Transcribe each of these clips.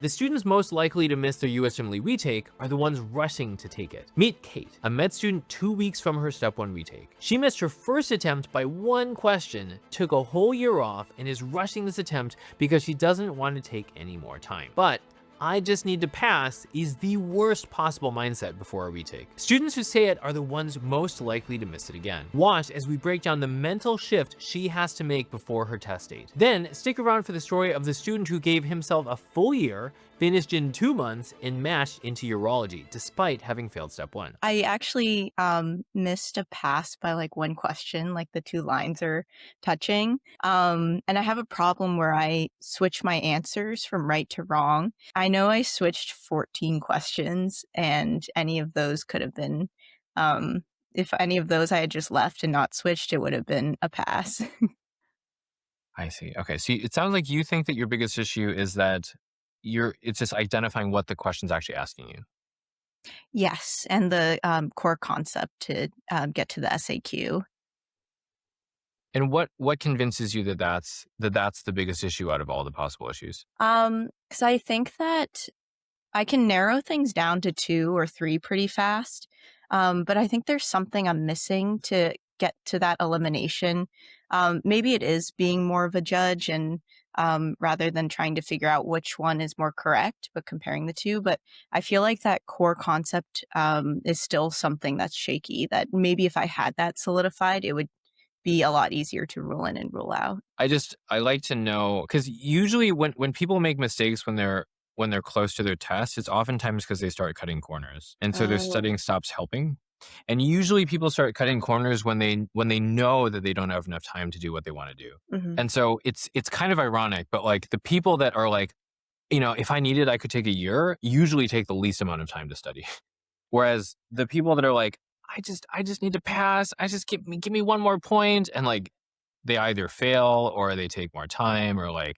The students most likely to miss their USMLE retake are the ones rushing to take it. Meet Kate, a med student 2 weeks from her Step 1 retake. She missed her first attempt by 1 question, took a whole year off, and is rushing this attempt because she doesn't want to take any more time. But I just need to pass is the worst possible mindset before a retake. Students who say it are the ones most likely to miss it again. Watch as we break down the mental shift she has to make before her test date. Then stick around for the story of the student who gave himself a full year, finished in 2 months, and matched into urology despite having failed Step 1. I actually missed a pass by like 1 question, like the 2 lines are touching. And I have a problem where I switch my answers from right to wrong. I know I switched 14 questions, and any of those could have been, if any of those I had just left and not switched, it would have been a pass. I see. Okay. So it sounds like you think that your biggest issue is that it's just identifying what the question's actually asking you. Yes, and the core concept to get to the SAQ. And what convinces you that that's the biggest issue out of all the possible issues? Because I think that I can narrow things down to 2 or 3 pretty fast. But I think there's something I'm missing to get to that elimination. Maybe it is being more of a judge and rather than trying to figure out which one is more correct, but comparing the 2. But I feel like that core concept is still something that's shaky, that maybe if I had that solidified, it would be a lot easier to rule in and rule out. I like to know, because usually when people make mistakes when they're close to their test, it's oftentimes because they start cutting corners. And so their studying stops helping. And usually people start cutting corners when they know that they don't have enough time to do what they want to do. Mhm. And so it's kind of ironic, but like the people that are like, if I needed, I could take a year, usually take the least amount of time to study. Whereas the people that are like, I just need to pass, I just give me 1 more point, and like they either fail or they take more time, or like,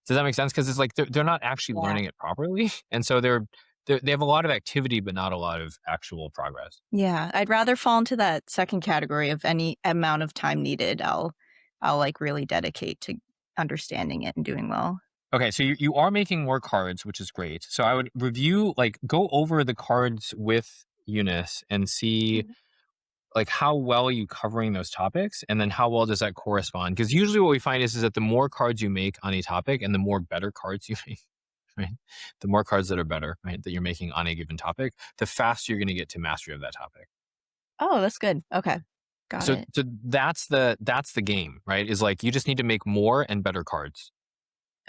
does that make sense? Because it's like they're not actually Yeah. learning it properly, and so they have a lot of activity but not a lot of actual progress. Yeah, I'd rather fall into that second category of any amount of time needed. I'll like really dedicate to understanding it and doing well. Okay, so you are making more cards, which is great. So I would go over the cards with Eunice and see Mhm. like how well are you covering those topics, and then how well does that correspond? Because usually what we find is that the more cards you make on a topic and the more better cards you make, right? The more cards that are better, right, that you're making on a given topic, the faster you're going to get to mastery of that topic. Oh, that's good. Okay. Got So, it. so that's the game, right? Is like you just need to make more and better cards,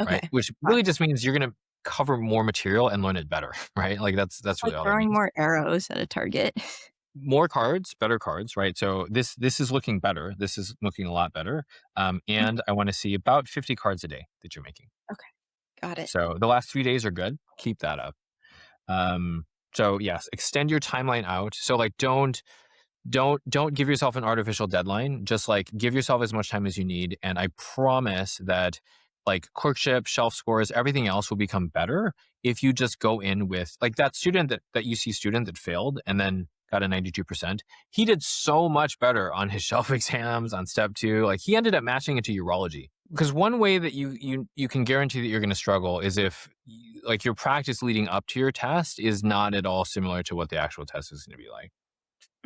right? Okay. Which Got really just means you're going to cover more material and learn it better, right? Like that's Like really all that throwing means. more arrows at a target. More cards, better cards, right? So this is looking better. This is looking a lot better. And I want to see about 50 cards a day that you're making. Okay. Got it. So the last 3 days are good. Keep that up. So yes, extend your timeline out. So like don't give yourself an artificial deadline. Just like give yourself as much time as you need. And I promise that like clerkship, shelf scores, everything else will become better if you just go in with like that student that UC student that failed and then got a 92%. He did so much better on his shelf exams on Step 2. Like he ended up matching into urology. Because one way that you can guarantee that you're going to struggle is if like your practice leading up to your test is not at all similar to what the actual test is going to be like.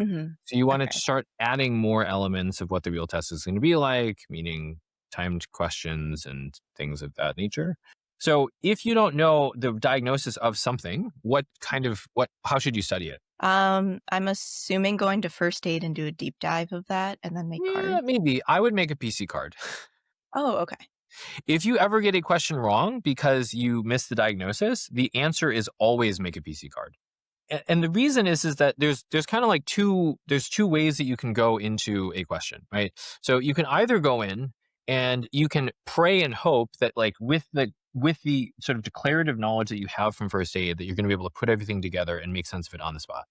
Mhm. So you want to Okay. start adding more elements of what the real test is going to be like, meaning timed questions and things of that nature. So if you don't know the diagnosis of something, how should you study it? I'm assuming going to First Aid and do a deep dive of that and then make Yeah, cards. maybe. I would make a PC card. Oh, okay. If you ever get a question wrong because you missed the diagnosis, the answer is always make a PC card. And the reason is that there's kind of like there's 2 ways that you can go into a question, right? So you can either go in and you can pray and hope that like with the sort of declarative knowledge that you have from first aid that you're going to be able to put everything together and make sense of it on the spot.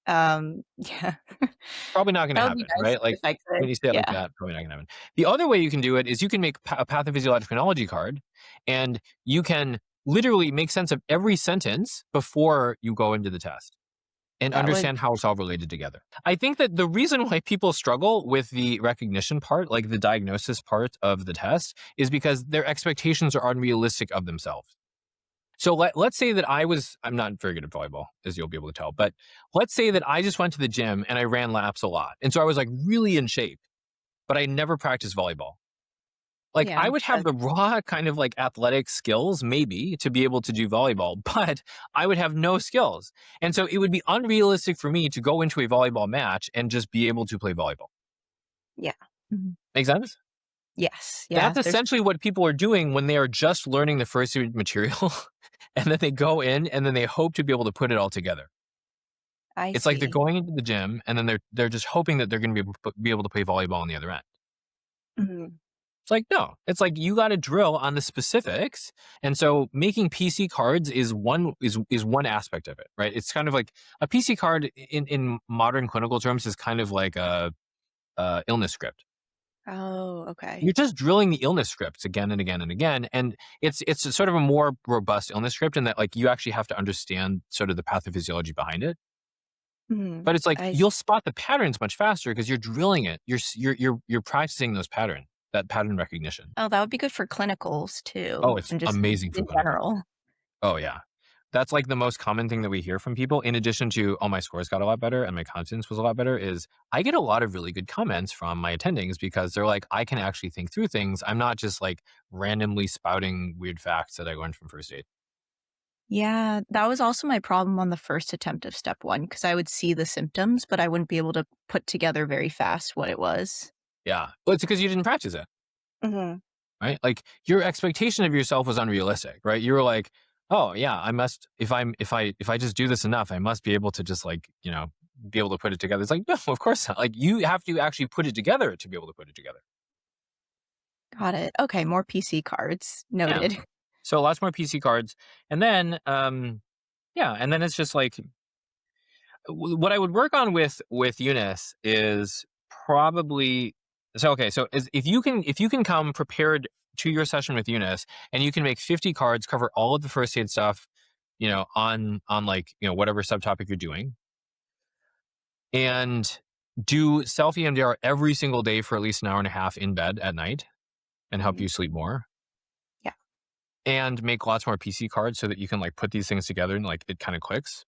Yeah. Probably not going to That would be happen, nice right? Like if I could. when you say it like Yeah. that, probably not going to happen. The other way you can do it is you can make a pathophysiological knowledge card, and you can literally make sense of every sentence before you go into the test and That would understand how it's all related together. I think that the reason why people struggle with the recognition part, like the diagnosis part of the test, is because their expectations are unrealistic of themselves. So let's say that I'm not very good at volleyball, as you'll be able to tell, but let's say that I just went to the gym and I ran laps a lot. And so I was like really in shape, but I never practiced volleyball. Like I Yeah. would have the raw kind of like athletic skills maybe to be able to do volleyball, but I would have no skills. And so it would be unrealistic for me to go into a volleyball match and just be able to play volleyball. Yeah. Mhm. Make sense? Yes. Yeah. That's There's essentially what people are doing when they are just learning the first aid material and then they go in and then they hope to be able to put it all together. I It's like they're see. going into the gym and then they're just hoping that they're going to be able to play volleyball on the other end. Mhm. It's like, no, it's like you got to drill on the specifics. And so making PC cards is one aspect of it, right? It's kind of like a PC card in modern clinical terms is kind of like a illness script. Oh, okay. You're just drilling the illness scripts again and again and again. And it's sort of a more robust illness script in that like you actually have to understand sort of the pathophysiology behind it. Mhm. But it's like I you'll spot the patterns much faster because you're drilling it. You're practicing those patterns, that pattern recognition. Oh, that would be good for clinicals Oh, too, it's and just amazing for in clinicals. general. Oh, yeah. That's, like, the most common thing that we hear from people, in addition to, "Oh, my scores got a lot better and my confidence was a lot better," is I get a lot of really good comments from my attendings because they're like, "I can actually think through things. I'm not just, like, randomly spouting weird facts that I learned from first aid." Yeah, that was also my problem on the first attempt of step 1 because I would see the symptoms, but I wouldn't be able to put together very fast what it was. Yeah. Well, it's because you didn't practice it, Mhm. right? Like, your expectation of yourself was unrealistic, right? You were like, "Oh, yeah, I must if I just do this enough, I must be able to just, like, be able to put it together." It's like, no, of course not. Like, you have to actually put it together to be able to put it together. Got it. Okay, more PC cards. Yeah. Noted. So lots more PC cards. And then, yeah, and then it's just like what I would work on with Eunice is probably okay. So if you can come prepared to your session with Eunice and you can make 50 cards, cover all of the first aid stuff, on like whatever subtopic you're doing, and do self EMDR every single day for at least an hour and a half in bed at night and help Mhm. you sleep more. Yeah. And make lots more PC cards so that you can like put these things together and like it kind of clicks.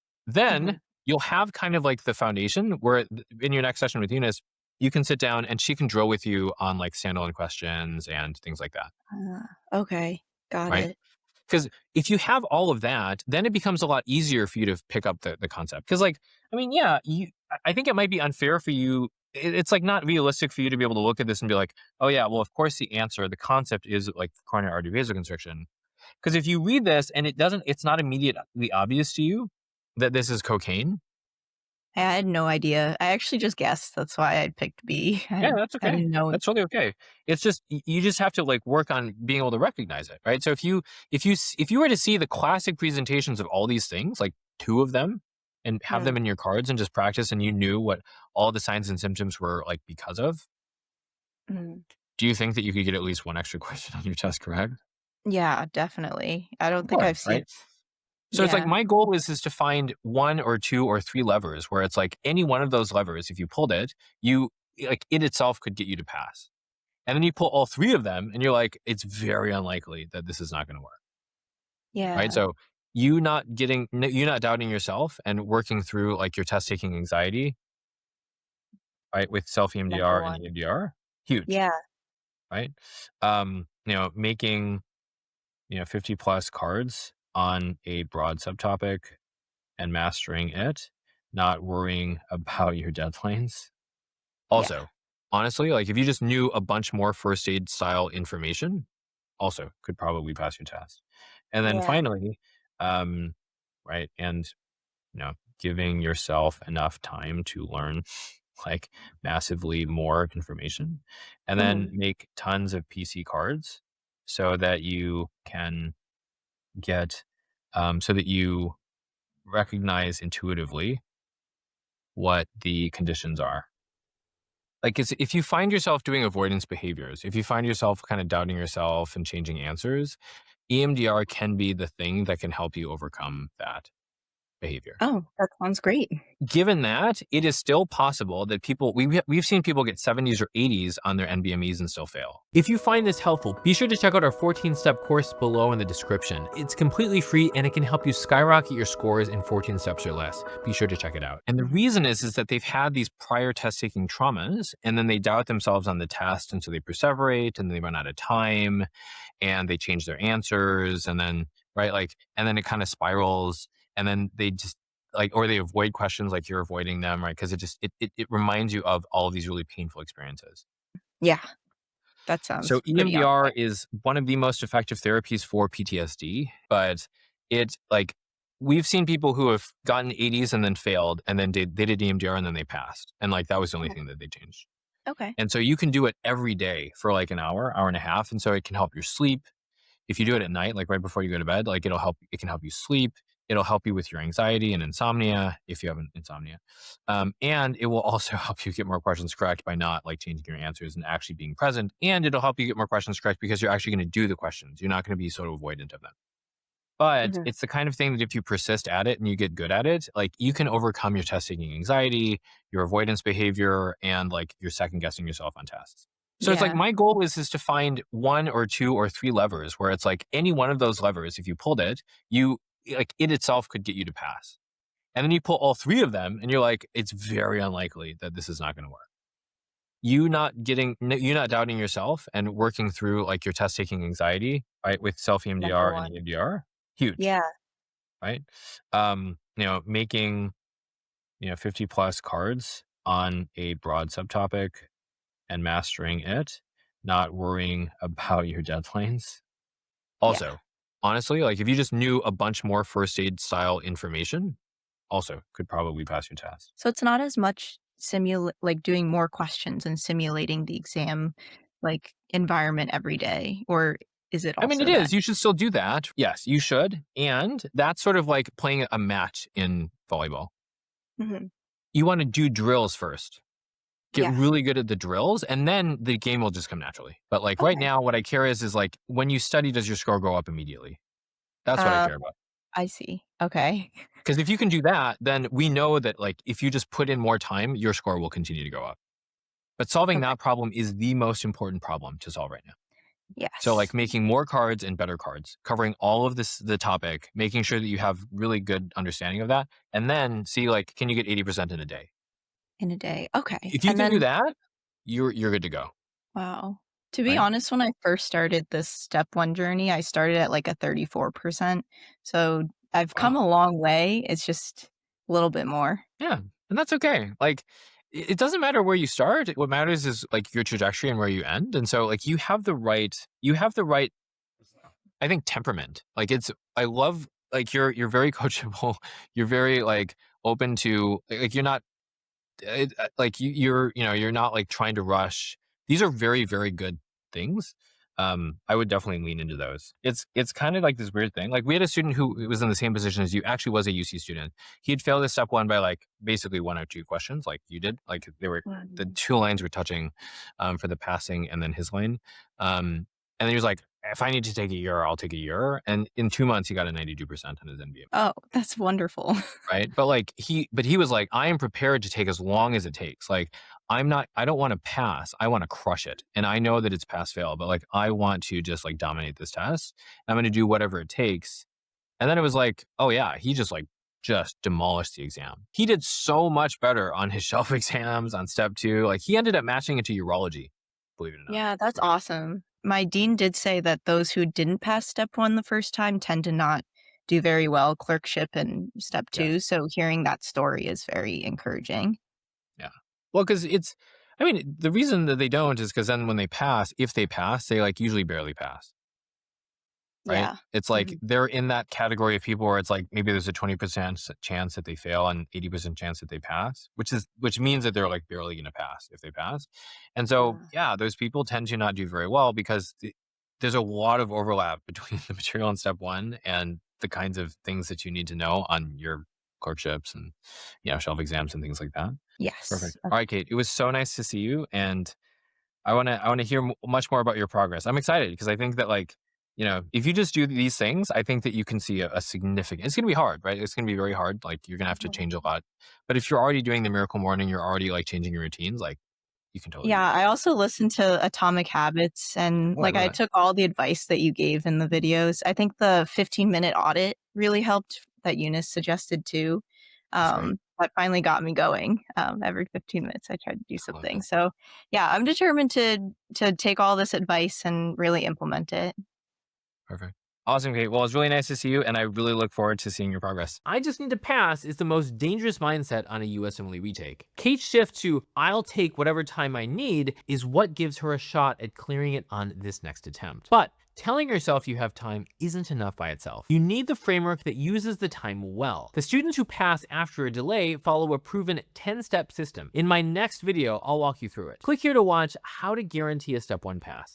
Mhm. Then you'll have kind of like the foundation where in your next session with Eunice, you can sit down and she can drill with you on like standalone questions and things like that, Okay. Got right? it. Because if you have all of that, then it becomes a lot easier for you to pick up the concept. Because like, I mean, yeah, I think it might be unfair for you. It's like not realistic for you to be able to look at this and be like, oh yeah, well of course the concept is like coronary artery vasoconstriction. Because if you read this and it's not immediately obvious to you that this is cocaine. I had no idea. I actually just guessed. That's why I picked B. Yeah, that's I okay. didn't know. That's totally okay. It's just you just have to like work on being able to recognize it, right? So if you were to see the classic presentations of all these things, like two of them, and have them Mm, in your cards and just practice, and you knew what all the signs and symptoms were like because of, mm. do you think that you could get at least one extra question on your test correct? Yeah, definitely. I don't Of think course, I've seen. right? So it's like Yeah. my goal is to find one or two or three levers where it's like any one of those levers, if you pulled it, you like it itself could get you to pass. And then you pull all three of them and you're like, it's very unlikely that this is not going to work. Right. Yeah. So you not doubting yourself and working through like your test taking anxiety, right, with self Number EMDR and 1. EMDR, huge, Yeah. right? Making 50 plus cards on a broad subtopic and mastering it, not worrying about your deadlines. Yeah. Also, honestly, like if you just knew a bunch more first aid style information, also could probably pass your test. And then Yeah. finally, um, right, and giving yourself enough time to learn like massively more information, and then Mhm. make tons of PC cards so that you can get so that you recognize intuitively what the conditions are. Like, if you find yourself doing avoidance behaviors, if you find yourself kind of doubting yourself and changing answers, EMDR can be the thing that can help you overcome that. behavior. Oh, that sounds great. Given that, it is still possible that we've seen people get 70s or 80s on their NBMEs and still fail. If you find this helpful, be sure to check out our 14-step course below in the description. It's completely free and it can help you skyrocket your scores in 14 steps or less. Be sure to check it out. And the reason is that they've had these prior test taking traumas, and then they doubt themselves on the test, and so they perseverate, and then they run out of time, and they change their answers, and then and then it kind of spirals, and then they just or they avoid questions like you're avoiding them, right? Because it reminds you of all of these really painful experiences. Yeah, that sounds So pretty on EMDR point. is one of the most effective therapies for PTSD, but we've seen people who have gotten 80s and then failed, and then they did EMDR and then they passed, and that was the only Oh, thing that they changed. okay. And so you can do it every day for like an hour, hour and a half, and so it can help your sleep. If you do it at night, like right before you go to bed, like it can help you sleep. It'll help you with your anxiety and insomnia if you have insomnia. And it will also help you get more questions correct by not like changing your answers and actually being present. And it'll help you get more questions correct because you're actually going to do the questions. You're not going to be sort of avoidant of them. But Mhm. it's the kind of thing that if you persist at it and you get good at it, like you can overcome your test taking anxiety, your avoidance behavior, and like you're second guessing yourself on tests. So it's like Yeah. my goal is to find one or two or three levers where it's like any one of those levers, if you pulled it, you like it itself could get you to pass. And then you pull all three of them and you're like, it's very unlikely that this is not going to work. You not doubting yourself and working through like your test taking anxiety, right? With self Number EMDR and one. EMDR, huge, Yeah. right? Making 50 plus cards on a broad subtopic and mastering it, not worrying about your deadlines. Yeah. Also, honestly, like if you just knew a bunch more first aid style information, also could probably pass your test. So it's not as much like doing more questions and simulating the exam environment every day, or is it I mean, it also that? is. You should still do that. Yes, you should. And that's sort of like playing a match in volleyball. Mhm. You want to do drills first. Get Yeah. really good at the drills, and then the game will just come naturally. But like right Okay. now, what I care is like when you study, does your score go up immediately? That's what I Um, care about. I see. Okay. Because if you can do that, then we know that like if you just put in more time, your score will continue to go up. But solving Okay. that problem is the most important problem to solve right now. So like Yes. making more cards and better cards, covering all of the topic, making sure that you have really good understanding of that, and then see like can you get 80% in a day? In a day. Okay. If you And can do then, that, you're good to go, wow. To be right? honest, when I first started this step one journey, I started at like a 34%. So I've come Wow. a long way. It's just a little bit more. Yeah, and that's okay. Like, it doesn't matter where you start. What matters is like your trajectory and where you end. And so, like, you have the right, I think, temperament. Like, I love, like, you're very coachable. You're very like open to, like, you're not, like, you're not like trying to rush. These are very, very good things. I would definitely lean into those. It's kind of like this weird thing. Like we had a student who was in the same position as you, actually was a UC student. He'd failed his step one by like basically one or two questions, like you did. Like the Mm. two lines were touching for the passing and then his line. And then he was like, if I need to take a year, I'll take a year. And in 2 months, he got a 92% on his NBM. Oh, that's wonderful. Right. But he was like, I am prepared to take as long as it takes. Like, I don't want to pass. I want to crush it. And I know that it's pass fail, but like, I want to just like dominate this test. I'm going to do whatever it takes. And then it was like, oh yeah, he just demolished the exam. He did so much better on his shelf exams on step two. Like, he ended up matching it to urology, believe it or not. Yeah, that's awesome. My dean did say that those who didn't pass step one the first time tend to not do very well clerkship and step two. Yes. So hearing that story is very encouraging. Yeah. Well, because I mean, the reason that they don't is because then when they pass, if they pass, they like usually barely pass. Right? Yeah. It's like Mhm. they're in that category of people where it's like maybe there's a 20% chance that they fail and 80% chance that they pass, which means that they're like barely going to pass if they pass. And so, Yeah. yeah, those people tend to not do very well because there's a lot of overlap between the material in step one and the kinds of things that you need to know on your clerkships and shelf exams and things like that. Yes. Perfect. All right, Kate, it was so nice to see you, and I want to hear much more about your progress. I'm excited because I think that like You know, if you just do these things, I think that you can see a significant, it's going to be hard, right? It's going to be very hard. Like you're going to have to change a lot. But if you're already doing the miracle morning, you're already like changing your routines, like you can totally do Yeah, it. I also listened to Atomic Habits, and Oh, I like love I that. took all the advice that you gave in the videos. I think the 15-minute audit really helped that Eunice suggested too. That's great. That finally got me going. Every 15 minutes I tried to do I love something. that. So yeah, I'm determined to take all this advice and really implement it. Perfect. Awesome, Kate. Well, it's really nice to see you, and I really look forward to seeing your progress. I just need to pass is the most dangerous mindset on a USMLE retake. Kate's shift to I'll take whatever time I need is what gives her a shot at clearing it on this next attempt. But telling yourself you have time isn't enough by itself. You need the framework that uses the time well. The students who pass after a delay follow a proven 10-step system. In my next video, I'll walk you through it. Click here to watch how to guarantee a step 1 pass.